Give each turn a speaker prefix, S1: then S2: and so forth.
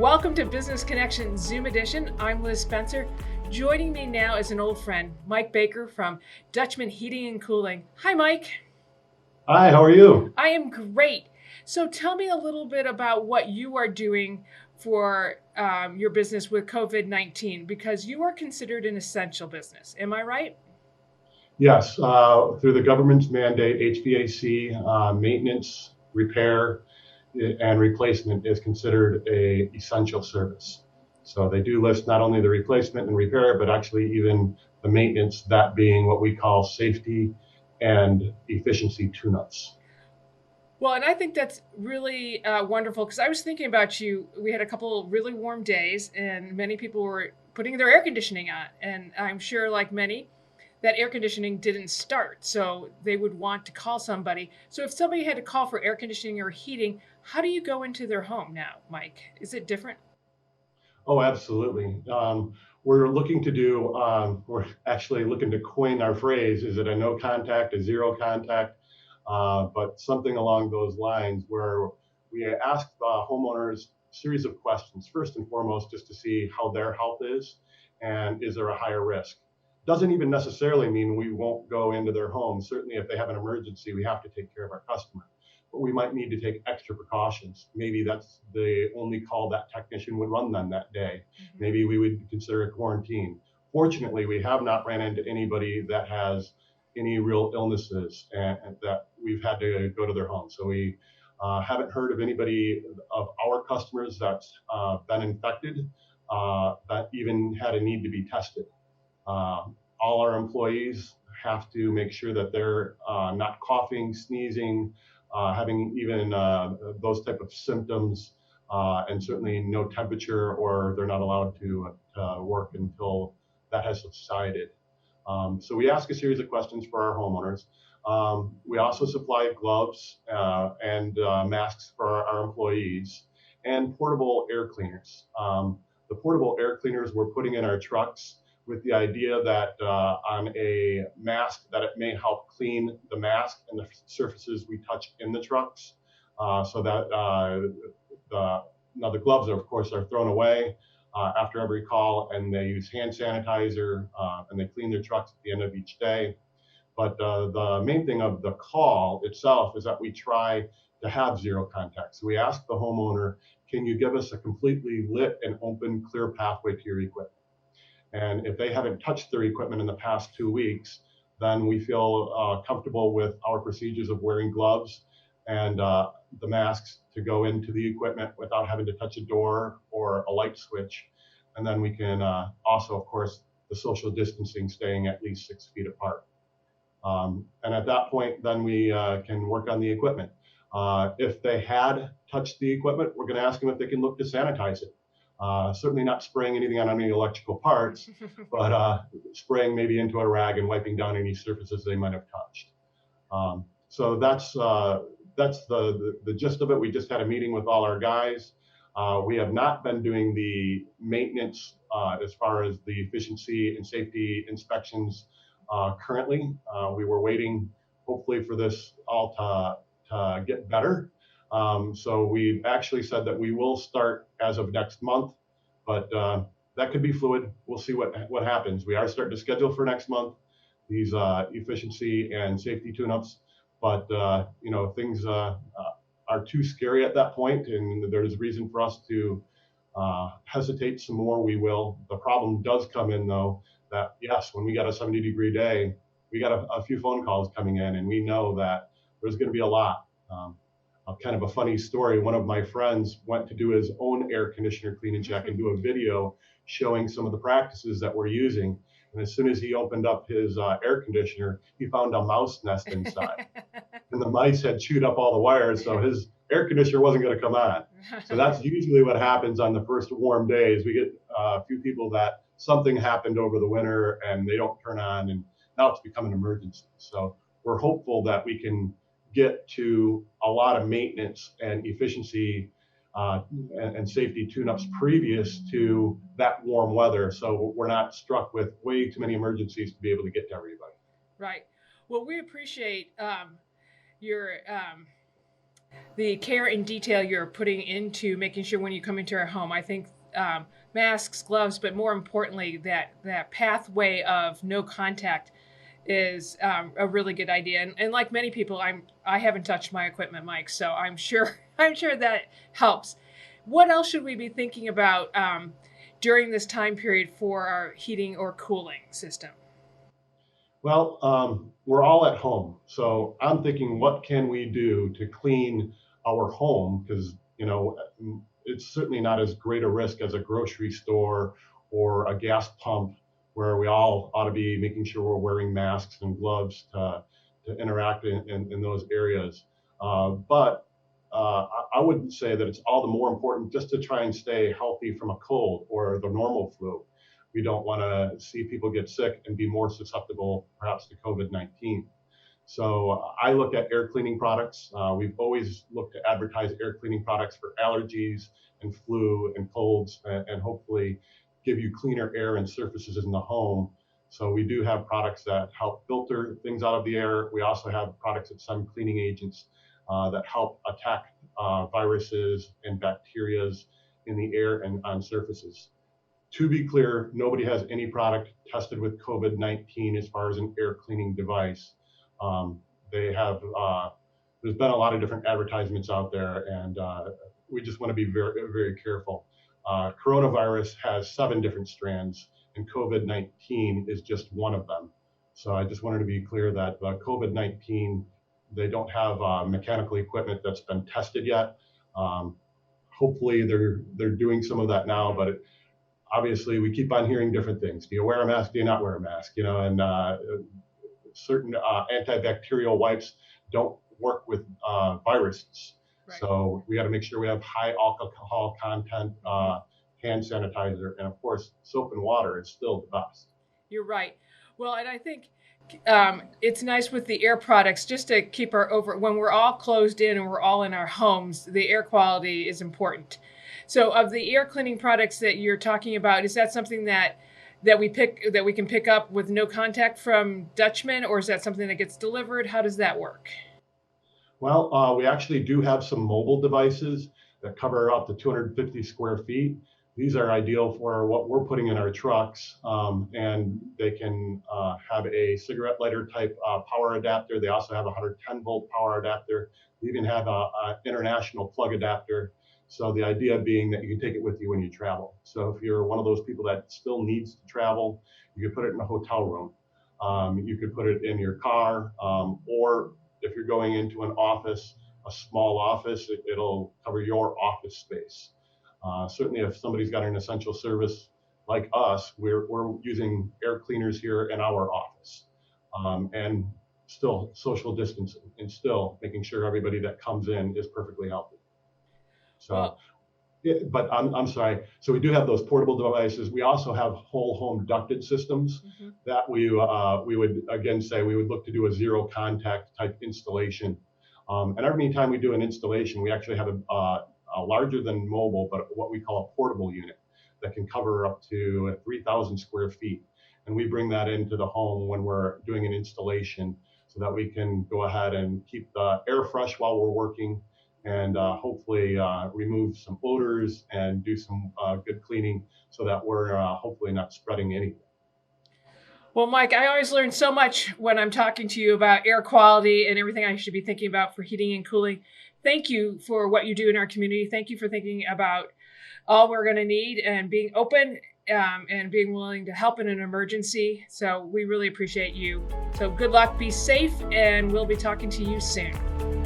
S1: Welcome to Business Connection Zoom edition. I'm Liz Spencer. Joining me now is an old friend, Mike Baker from Dutchman Heating and Cooling. Hi, Mike.
S2: Hi, how are you?
S1: I am great. So tell me a little bit about what you are doing for your business with COVID-19, because you are considered an essential business. Am I right?
S2: Yes, through the government's mandate, HVAC maintenance, repair, and replacement is considered a essential service. So they do list not only the replacement and repair, but actually even the maintenance, that being what we call safety and efficiency tune-ups.
S1: Well, and I think that's really wonderful, because I was thinking about you. We had a couple of really warm days, and many people were putting their air conditioning on. And I'm sure, like many, that air conditioning didn't start. So they would want to call somebody. So if somebody had to call for air conditioning or heating, how do you go into their home now, Mike? Is it different?
S2: Oh, absolutely. We're actually looking to coin our phrase, is it a no contact, a zero contact, but something along those lines where we ask homeowners a series of questions, first and foremost, just to see how their health is and is there a higher risk. Doesn't even necessarily mean we won't go into their home. Certainly, if they have an emergency, we have to take care of our customer. But we might need to take extra precautions. Maybe that's the only call that technician would run then that day.
S1: Mm-hmm.
S2: Maybe we would consider a quarantine. Fortunately, we have not ran into anybody that has any real illnesses and that we've had to go to their home. So we haven't heard of anybody of our customers that's been infected that even had a need to be tested. All our employees have to make sure that they're not coughing, sneezing, having even those type of symptoms, and certainly no temperature, or they're not allowed to work until that has subsided. So we ask a series of questions for our homeowners. We also supply gloves and masks for our employees and portable air cleaners. The portable air cleaners we're putting in our trucks with the idea that on a mask that it may help clean the mask and the surfaces we touch in the trucks, so that now the gloves are, of course, are thrown away after every call, and they use hand sanitizer and they clean their trucks at the end of each day. But the main thing of the call itself is that we try to have zero contact. So we ask the homeowner, can you give us a completely lit and open, clear pathway to your equipment? And if they haven't touched their equipment in the past 2 weeks, then we feel comfortable with our procedures of wearing gloves and the masks to go into the equipment without having to touch a door or a light switch. And then we can also, of course, the social distancing, staying at least 6 feet apart. And at that point, then we can work on the equipment. If they had touched the equipment, we're going to ask them if they can look to sanitize it. Certainly not spraying anything on any electrical parts, but spraying maybe into a rag and wiping down any surfaces they might have touched. So that's the gist of it. We just had a meeting with all our guys. We have not been doing the maintenance as far as the efficiency and safety inspections currently. We were waiting, hopefully, for this all to get better. So we've actually said that we will start as of next month, but that could be fluid. We'll see what happens. We are starting to schedule for next month these efficiency and safety tune-ups, but things are too scary at that point, and there's reason for us to hesitate some more. We will. The problem does come in, though, that yes, when we got a 70-degree day, we got a few phone calls coming in, and we know that there's going to be a lot. Kind of a funny story. One of my friends went to do his own air conditioner clean and check and do a video showing some of the practices that we're using. And as soon as he opened up his air conditioner, he found a mouse nest inside. And the mice had chewed up all the wires, so his air conditioner wasn't going to come on. So that's usually what happens on the first warm days. We get a few people that something happened over the winter and they don't turn on, and now it's become an emergency. So we're hopeful that we can get to a lot of maintenance and efficiency and safety tune-ups previous to that warm weather, so we're not struck with way too many emergencies to be able to get to everybody.
S1: Right. Well, we appreciate your the care and detail you're putting into making sure when you come into our home. I think masks, gloves, but more importantly, that pathway of no contact is a really good idea. And like many people, I haven't touched my equipment, Mike, so I'm sure that helps. What else should we be thinking about during this time period for our heating or cooling system?
S2: Well, we're all at home, so I'm thinking, what can we do to clean our home? Because it's certainly not as great a risk as a grocery store or a gas pump, where we all ought to be making sure we're wearing masks and gloves to interact in those areas. But I would say that it's all the more important just to try and stay healthy from a cold or the normal flu. We don't want to see people get sick and be more susceptible perhaps to COVID-19. So I look at air cleaning products. We've always looked to advertise air cleaning products for allergies and flu and colds, and hopefully give you cleaner air and surfaces in the home. So we do have products that help filter things out of the air. We also have products that send cleaning agents that help attack viruses and bacterias in the air and on surfaces. To be clear, nobody has any product tested with COVID-19 as far as an air cleaning device. They have, there's been a lot of different advertisements out there, and we just want to be very, very careful. Coronavirus has 7 different strands, and COVID-19 is just one of them. So I just wanted to be clear that COVID-19, they don't have mechanical equipment that's been tested yet. Hopefully they're doing some of that now, but obviously we keep on hearing different things. Do you wear a mask? Do you not wear a mask? And certain antibacterial wipes don't work with viruses. Right. So we got to make sure we have high alcohol content hand sanitizer, and of course soap and water is still the best.
S1: You're right. Well, and I think it's nice with the air products just to keep when we're all closed in and we're all in our homes, the air quality is important. So of the air cleaning products that you're talking about, is that something that we can pick up with no contact from Dutchman, or is that something that gets delivered? How does that work?
S2: Well, we actually do have some mobile devices that cover up to 250 square feet. These are ideal for what we're putting in our trucks, and they can have a cigarette lighter type power adapter. They also have a 110 volt power adapter. They even have an international plug adapter. So the idea being that you can take it with you when you travel. So if you're one of those people that still needs to travel, you could put it in a hotel room. You could put it in your car, or if you're going into an office, a small office, it'll cover your office space. Certainly if somebody's got an essential service like us, we're using air cleaners here in our office, and still social distancing and still making sure everybody that comes in is perfectly healthy. So, but I'm sorry. So we do have those portable devices. We also have whole home ducted systems that we would again say we would look to do a zero contact type installation. And every time we do an installation, we actually have a larger than mobile, but what we call a portable unit that can cover up to 3,000 square feet. And we bring that into the home when we're doing an installation so that we can go ahead and keep the air fresh while we're working, and hopefully remove some odors and do some good cleaning so that we're hopefully not spreading anything.
S1: Well, Mike, I always learn so much when I'm talking to you about air quality and everything I should be thinking about for heating and cooling. Thank you for what you do in our community. Thank you for thinking about all we're going to need and being open and being willing to help in an emergency. So we really appreciate you. So good luck, be safe, and we'll be talking to you soon.